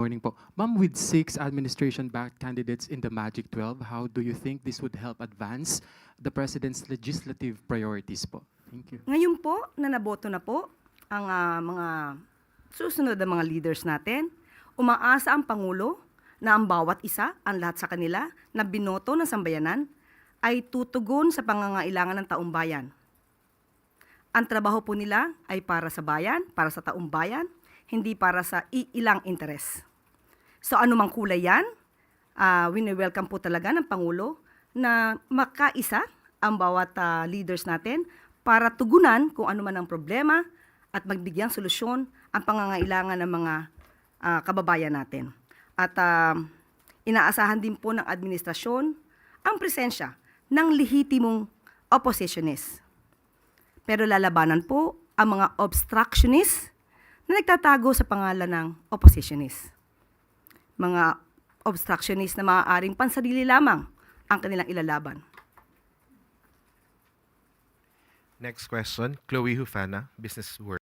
Morning po. Ma'am, with 6 administration-backed candidates in the Magic 12, how do you think this would help advance the President's legislative priorities po? Thank you. Ngayon po, na naboto na po ang mga susunod na mga leaders natin, umaasa ang Pangulo na ang bawat isa, ang lahat sa kanila, na binoto ng sambayanan, ay tutugon sa pangangailangan ng taong bayan. Ang trabaho po nila ay para sa bayan, para sa taong bayan, hindi para sa ilang interes. So anumang kulay yan, wini-welcome po talaga ng Pangulo na makaisa ang bawat leaders natin para tugunan kung ano man ang problema at magbigyang solusyon ang pangangailangan ng mga kababayan natin. At inaasahan din po ng administrasyon ang presensya ng lehitimong oppositionist. Pero lalabanan po ang mga obstructionist na nagtatago sa pangalan ng oppositionist. Mga obstructionist na maaaring pansarili lamang ang kanilang ilalaban. Next question, Chloe Hufana, Business World.